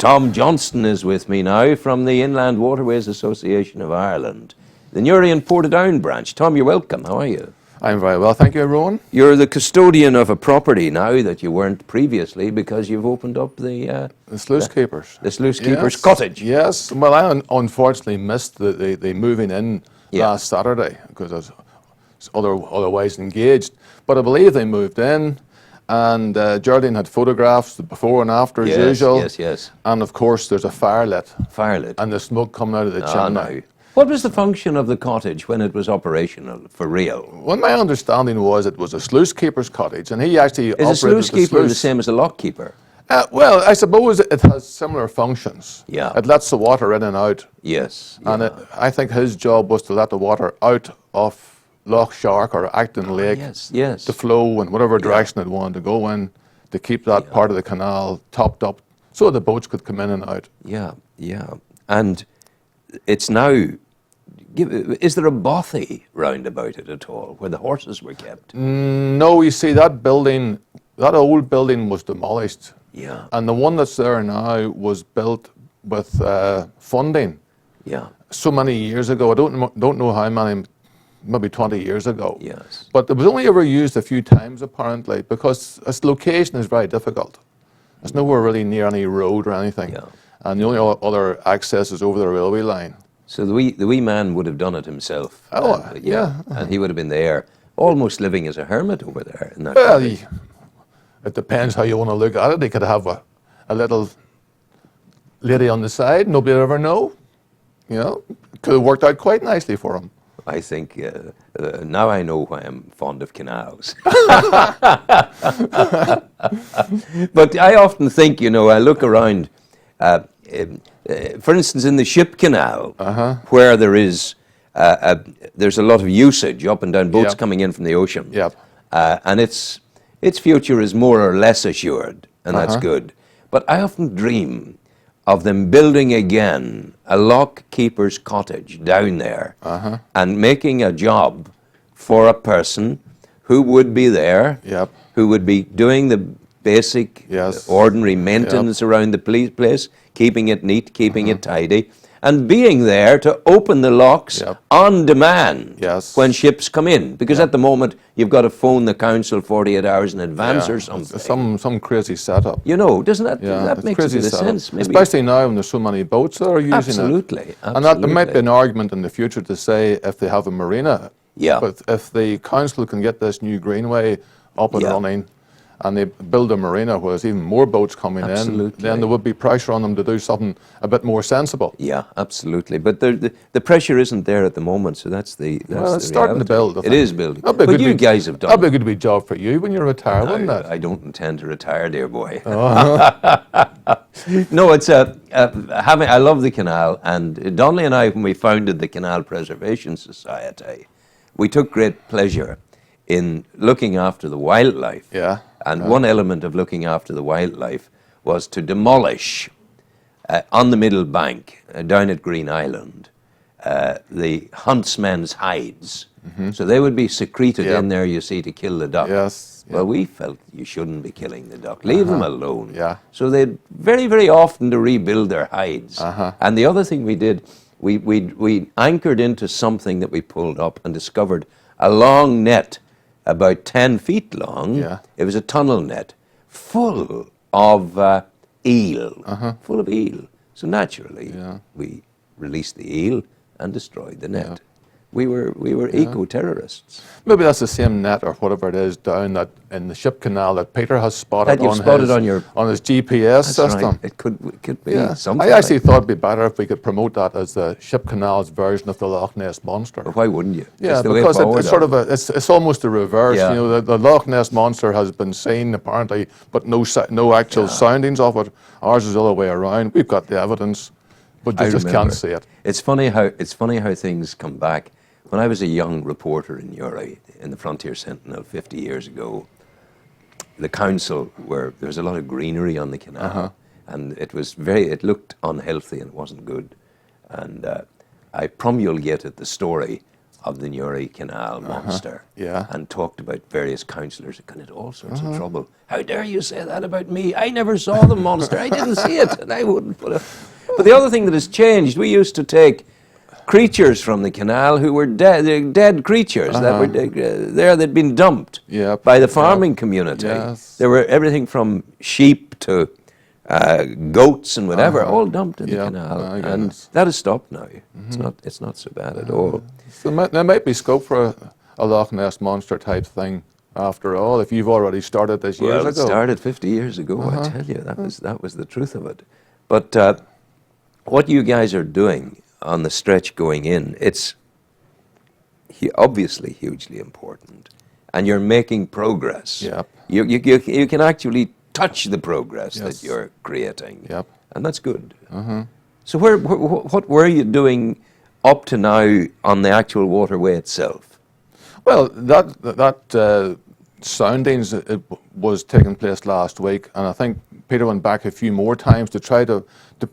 Tom Johnston is with me now from the Inland Waterways Association of Ireland, the Newry and Portadown branch. Tom, you're welcome. How are you? I'm very well, thank you, Rowan. You're the custodian of a property now that you weren't previously because you've opened up the Sluice Keepers. The Sluice Keepers cottage. Yes, well, I unfortunately missed the moving in last Saturday because I was otherwise engaged. But I believe they moved in, and Geraldine had photographs before and after as usual. Yes. And of course, there's a fire lit. And the smoke coming out of the chimney. No. What was the function of the cottage when it was operational, for real? Well, my understanding was it was a sluice keeper's cottage, and he actually operated the sluice. Is a sluice keeper the same as a lock keeper? Well, I suppose it has similar functions. Yeah. It lets the water in and out. Yes. And I think his job was to let the water out of Loch Shark or Acton Lake to flow in whatever direction it wanted to go in, to keep that part of the canal topped up so the boats could come in and out. Yeah. And it's now, is there a bothy round about it at all, where the horses were kept? No, you see, that old building was demolished. Yeah. And the one that's there now was built with funding. Yeah. So many years ago, I don't know how many, maybe 20 years ago. Yes. But it was only ever used a few times, apparently, because its location is very difficult. It's nowhere really near any road or anything. Yeah. And the only other access is over the railway line. So the wee man would have done it himself. Oh, yeah. And he would have been there, almost living as a hermit over there. In that Well, it depends how you want to look at it. He could have a little lady on the side. Nobody would ever know. You know, could have worked out quite nicely for him. I think now I know why I'm fond of canals. But I often think, I look around, for instance, in the ship canal, where there's a lot of usage up and down, boats coming in from the ocean. Yep. And its future is more or less assured, and that's good. But I often dream of them building again a lock keeper's cottage down there and making a job for a person who would be there, who would be doing the basic, ordinary maintenance around the place, keeping it neat, keeping it tidy, and being there to open the locks on demand when ships come in. Because at the moment, you've got to phone the council 48 hours in advance or something. Some crazy setup. Doesn't that make a bit of sense? Maybe. Especially now when there's so many boats that are using Absolutely. And that there might be an argument in the future to say if they have a marina. Yeah. But if the council can get this new greenway up and running, and they build a marina where there's even more boats coming in, then there would be pressure on them to do something a bit more sensible. Yeah, absolutely. But the pressure isn't there at the moment, so that's the Well, it's starting to build. It is building. But you guys have done it. That'd be a good job for you when you retire, wouldn't it? I don't intend to retire, dear boy. No, it's I love the canal, and Donnelly and I, when we founded the Canal Preservation Society, we took great pleasure in looking after the wildlife. Yeah. And one element of looking after the wildlife was to demolish on the middle bank down at Green Island the huntsmen's hides. So they would be secreted in there, you see, to kill the duck. Yes. Well, we felt you shouldn't be killing the duck. Leave them alone. Yeah. So they'd very, very often to rebuild their hides. And the other thing we did, we anchored into something that we pulled up and discovered a long net about 10 feet long. Yeah. It was a tunnel net full of eel, full of eel. So naturally, we released the eel and destroyed the net. We were eco-terrorists. Maybe that's the same net or whatever it is down in the ship canal that Peter has spotted on his GPS system. Right. It could be something. I actually thought it'd be better if we could promote that as the ship canal's version of the Loch Ness Monster. Why wouldn't you? Yeah, because it's sort of it's almost the reverse. Yeah. The Loch Ness Monster has been seen apparently, but no actual soundings of it. Ours is the other way around. We've got the evidence, but you just can't see it. It's funny how things come back. When I was a young reporter in Newry, in the Frontier Sentinel 50 years ago, the council there was a lot of greenery on the canal, and it looked unhealthy and it wasn't good. And I promulgated the story of the Newry Canal monster, Yeah. and talked about various councillors that got into all sorts of trouble. How dare you say that about me? I never saw the monster. I didn't see it, and I wouldn't put it. But the other thing that has changed, we used to take creatures from the canal who were dead creatures that were there. They'd been dumped Yep. by the farming community. Yes. There were everything from sheep to goats and whatever, all dumped in the canal, My and goodness. that has stopped now. It's not so bad at all. So there might be scope for a Loch Ness monster type thing after all, if you've already started this years Well, it ago. started 50 years ago. I tell you, that was the truth of it. But what you guys are doing on the stretch going in, it's obviously hugely important, and you're making progress. Yep. You can actually touch the progress Yes. that you're creating, Yep. and that's good. So what were you doing up to now on the actual waterway itself? Well, that soundings it was taking place last week, and I think Peter went back a few more times to try to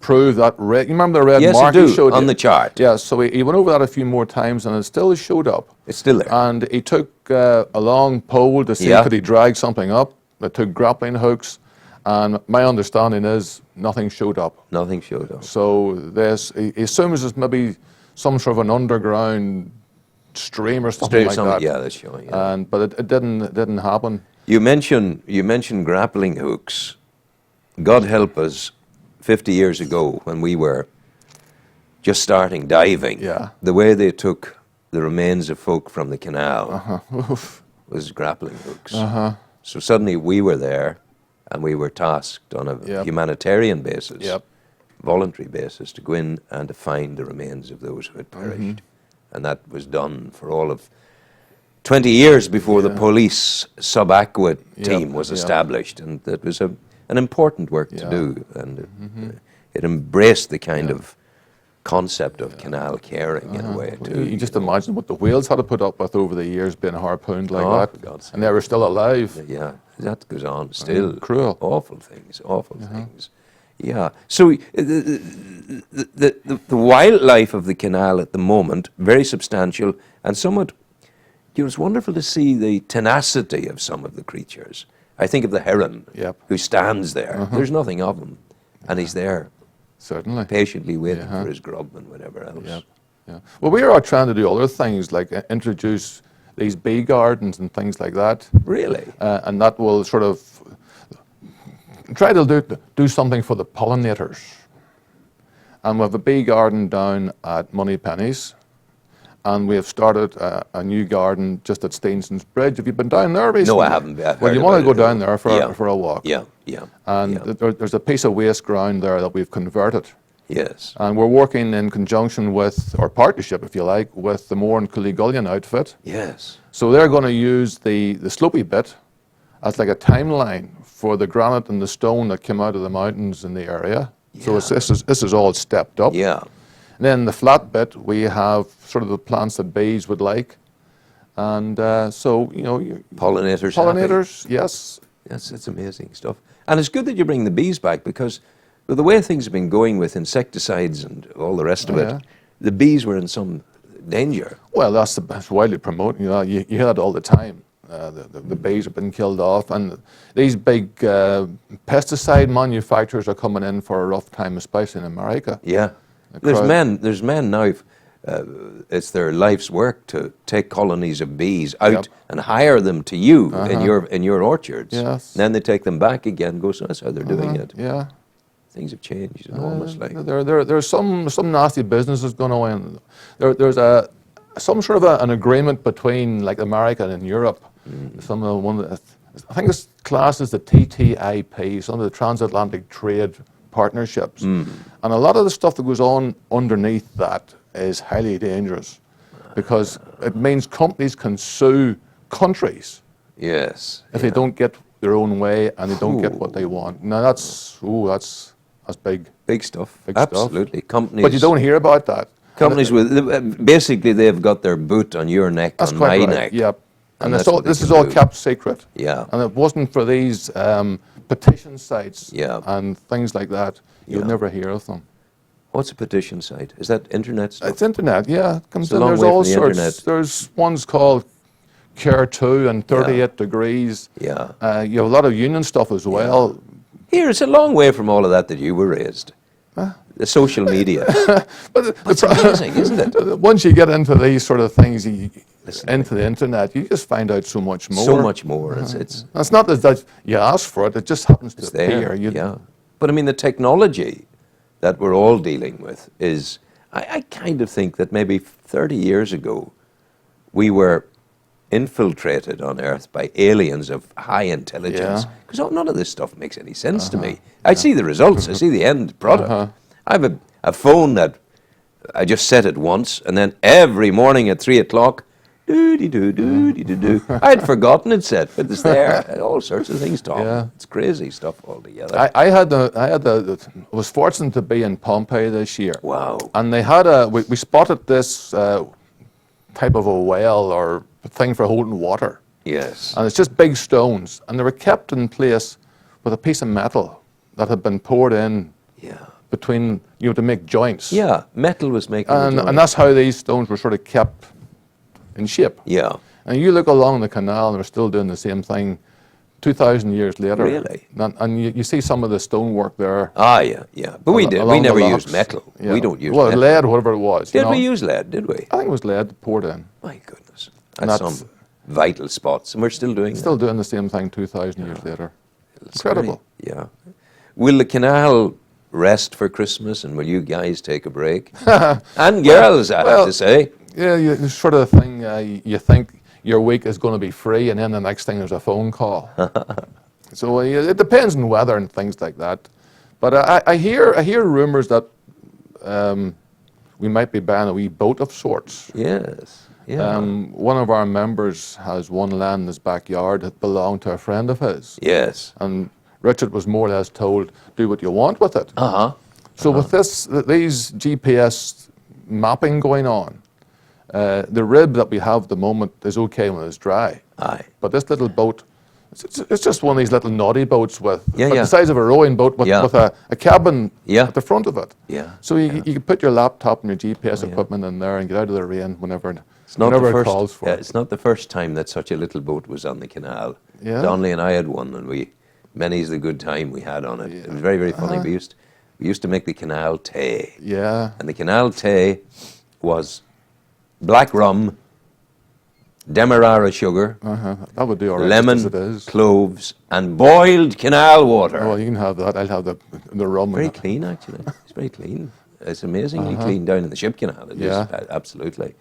prove that red. You remember the red Yes, mark I do, he showed on you? the chart. Yeah, so he went over that a few more times, and it still showed up. It's still there. And he took a long pole to see Yeah. could he drag something up. They took grappling hooks, and my understanding is nothing showed up. Nothing showed up. So he assumes it's maybe some sort of an underground stream or something like that. Yeah, that's showing. Yeah. But it didn't happen. You mentioned grappling hooks. God help us, 50 years ago when we were just starting diving, Yeah. the way they took the remains of folk from the canal was grappling hooks. So suddenly we were there, and we were tasked on a Yep. humanitarian basis, Yep. voluntary basis, to go in and to find the remains of those who had perished. And that was done for all of 20 years before the police sub-aqua team was Yep. established, and that was an important work to Yeah. do, and it embraced the kind of concept of canal caring in a way too. You just imagine what the whales had to put up with over the years being harpooned like Oh, that, for God's sake. and they were still alive. Yeah, that goes on still. Cruel. Awful things, awful things. Yeah. So the wildlife of the canal at the moment, very substantial and somewhat, it's wonderful to see the tenacity of some of the creatures. I think of the heron Yep. who stands there. There's nothing of him, and he's there Certainly. patiently waiting for his grub and whatever else. Yep. Yeah. Well, we are trying to do other things like introduce these bee gardens and things like that. Really? And that will sort of try to do something for the pollinators. And we have a bee garden down at Moneypenny's, and we have started a new garden just at Steenson's Bridge. Have you been down there recently? No, I haven't. I've Well, heard you want to about go it, down though. there Yeah. for a walk. Yeah, yeah. And yeah. there's a piece of waste ground there that we've converted. Yes. And we're working in conjunction with, or partnership if you like, with the Moore and Cooley-Gullion outfit. Yes. So they're going to use the slopey bit as like a timeline for the granite and the stone that came out of the mountains in the area. So this is all stepped up. Yeah. And then the flat bit, we have sort of the plants that bees would like. And so, Pollinators. happy. pollinators, yes. Yes, it's amazing stuff. And it's good that you bring the bees back, because with the way things have been going with insecticides and all the rest of it, yeah. the bees were in some danger. Well, that's widely promoted. You hear that all the time. The bees have been killed off, and these big pesticide manufacturers are coming in for a rough time, especially in America. Yeah. There's men now, it's their life's work to take colonies of bees out Yep. and hire them to you in your orchards. Yes. And then they take them back again, so that's how they're doing it. Yeah. Things have changed enormously. There's some nasty businesses going on. There's some sort of an agreement between like America and Europe. I think it's classed as the TTIP, some of the transatlantic trade partnerships, and a lot of the stuff that goes on underneath that is highly dangerous, because it means companies can sue countries Yes. if they don't get their own way and they don't get what they want. Now that's big. Big stuff. Big stuff. Absolutely. Companies. But you don't hear about that. Companies with basically they've got their boot on your neck, That's on quite my right. neck. Yep. And that's it's all, what they this can is all do. kept secret. Yeah. And if it wasn't for these petition sites Yeah. and things like that, you'll Yeah. never hear of them. What's a petition site? Is that internet stuff? It's internet, yeah. It comes It's a in. long There's way all from the sorts. internet. There's ones called Care 2 and 38 degrees. Yeah. You have a lot of union stuff as well. Here, it's a long way from all of that you were raised. The social media. But It's amazing, isn't it? once you get into these sort of things, into the internet, you just find out so much more. So much more. It's not that you ask for it, it just happens to there. appear. Yeah. But I mean, the technology that we're all dealing with is, I kind of think that maybe 30 years ago, we were infiltrated on Earth by aliens of high intelligence. Because none of this stuff makes any sense to me. I see the results. I see the end product. I have a phone that I just set it once, and then every morning at 3 o'clock, do-de-do. I had forgotten it set, but it's there. All sorts of things, Tom. Yeah. It's crazy stuff altogether. I was fortunate to be in Pompeii this year. Wow. And they had we spotted this type of a well or thing for holding water. Yes. And it's just big stones, and they were kept in place with a piece of metal that had been poured in between, to make joints. Yeah, metal was making the joint. And that's how these stones were sort of kept in shape. Yeah. And you look along the canal, and they're still doing the same thing 2,000 years later. Really? And you see some of the stonework there. Ah, yeah. But we never used metal. Yeah. We don't use well, metal. lead, whatever it was. Did we use lead, did we? I think it was lead poured in. My goodness. That's some vital spots, and we're still doing Still doing the same thing 2,000 years later. It's Incredible. Great. Yeah. Will the canal rest for Christmas, and will you guys take a break? And girls, I have to say. Yeah, it's sort of the thing, you think your week is going to be free, and then the next thing there's a phone call. So it depends on weather and things like that. But I hear rumours that we might be buying a wee boat of sorts. Yes. Yeah. One of our members has one land in his backyard that belonged to a friend of his. Yes. And Richard was more or less told, do what you want with it. So with these GPS mapping going on, the rib that we have at the moment is okay when it's dry. Aye. But this little boat, it's just one of these little naughty boats with the size of a rowing boat with a cabin at the front of it. Yeah. So you can put your laptop and your GPS equipment in there and get out of the rain whenever it calls for it. It's not the first time that such a little boat was on the canal. Yeah. Donnelly and I had one, and many's the good time we had on it. It was very, very funny. We used to make the canal tea. Yeah. And the canal tea was black rum, demerara sugar, That would do all right. lemon, as it is. cloves, and boiled canal water. Oh, you can have that. I'll have the rum. Very clean, actually. It's very clean. It's amazingly clean down in the ship canal. It is, absolutely.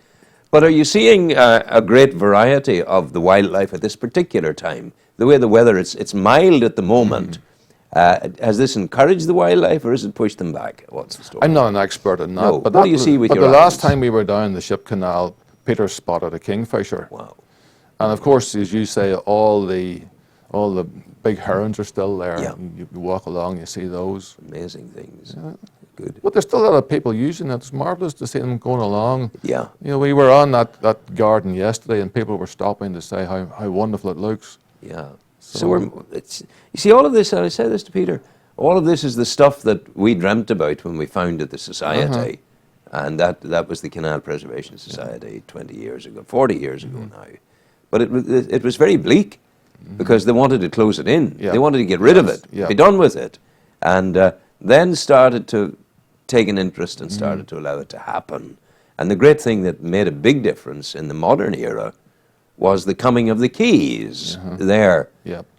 But are you seeing a great variety of the wildlife at this particular time? The way the weather, it's mild at the moment. Has this encouraged the wildlife, or has it pushed them back? What's the story? I'm not an expert in that. No, but what do you see with your the last eyes? time we were down the ship canal, Peter spotted a kingfisher. Wow. And of course, as you say, all the big herons are still there. Yeah. You walk along, you see those. Amazing things. Good. But there's still a lot of people using it. It's marvellous to see them going along. Yeah. We were on that garden yesterday, and people were stopping to say how wonderful it looks. Yeah. So you see, all of this, and I say this to Peter, all of this is the stuff that we dreamt about when we founded the society. And that was the Canal Preservation Society 20 years ago, 40 years ago now. But it was very bleak because they wanted to close it in. Yeah. They wanted to get rid of it, be done with it. And then started to take an interest and started to allow it to happen. And the great thing that made a big difference in the modern era was the coming of the quays there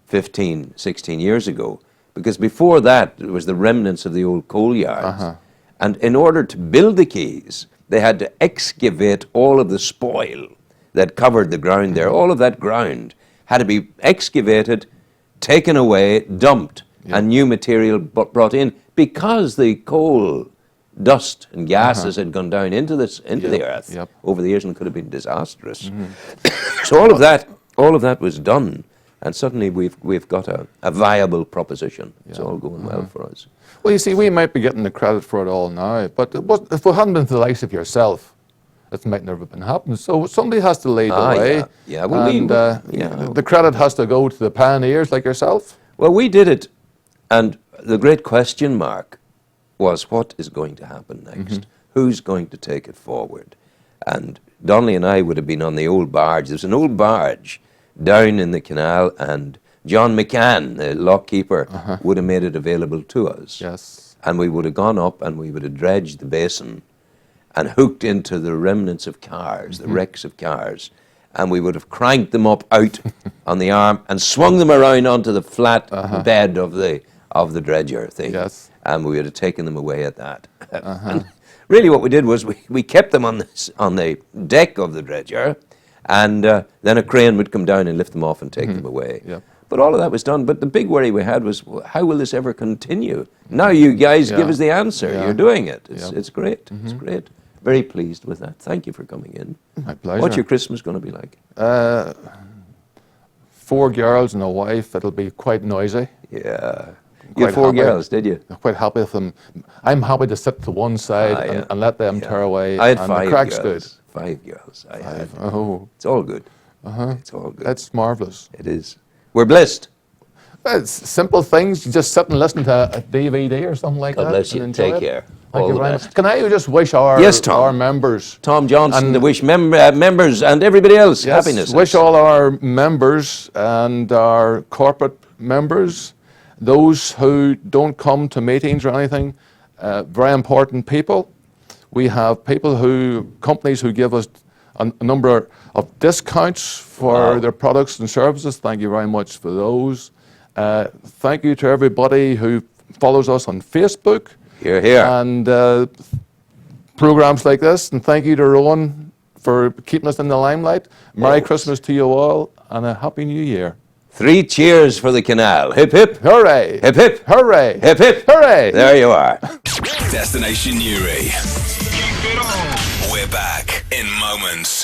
15, 16 years ago. Because before that, it was the remnants of the old coal yards. And in order to build the quays, they had to excavate all of the spoil that covered the ground there. All of that ground had to be excavated, taken away, dumped, and new material brought in because the coal dust and gases had gone down into the earth over the years and could have been disastrous. So all of that was done, and suddenly we've got a viable proposition. It's all going well for us. Well, you see, we might be getting the credit for it all now, but if it hadn't been for the likes of yourself, it might never have been happening. So somebody has to lead the way. Yeah. Well, and the credit has to go to the pioneers like yourself. Well, we did it, and the great question mark was what is going to happen next? Who's going to take it forward? And Donnelly and I would have been on the old barge. There's an old barge down in the canal, and John McCann, the lockkeeper, would have made it available to us. Yes. And we would have gone up and we would have dredged the basin and hooked into the remnants of cars, the wrecks of cars, and we would have cranked them up out on the arm and swung them around onto the flat bed of the dredger thing. Yes. And we would have taken them away at that. And really what we did was we kept them on the deck of the dredger, and then a crane would come down and lift them off and take them away. Yep. But all of that was done. But the big worry we had was, well, how will this ever continue? Now you guys give us the answer. Yeah. You're doing it. It's, Yep. it's great. It's great. Very pleased with that. Thank you for coming in. My pleasure. What's your Christmas going to be like? 4 girls and a wife. It'll be quite noisy. Yeah. You Quite had 4 happy. girls, did you? I'm quite happy with them. I'm happy to sit to one side Yeah. and let them tear away. I had and 5 the crack's girls. 5 girls. I had. Oh, It's all good. It's all good. that's marvelous. It is. We're blessed. It's simple things. You just sit and listen to a DVD or something like God that. bless you. and enjoy Take it. care. Thank All you the very best. much. Can I just wish our, Yes, Tom. our members, Tom Johnston, And- to wish members and everybody else yes, happiness. wish all our members and our corporate members, those who don't come to meetings or anything, very important people. We have companies who give us a number of discounts for their products and services. Thank you very much for those. Thank you to everybody who follows us on Facebook. Here, here. And programs like this. And thank you to Rowan for keeping us in the limelight. Merry Always. Christmas to you all and a Happy New Year. 3 cheers for the canal. Hip, hip. Hooray! Hip, hip. Hooray! Hip, hip. Hooray! There you are. Destination Newry. We're back in moments.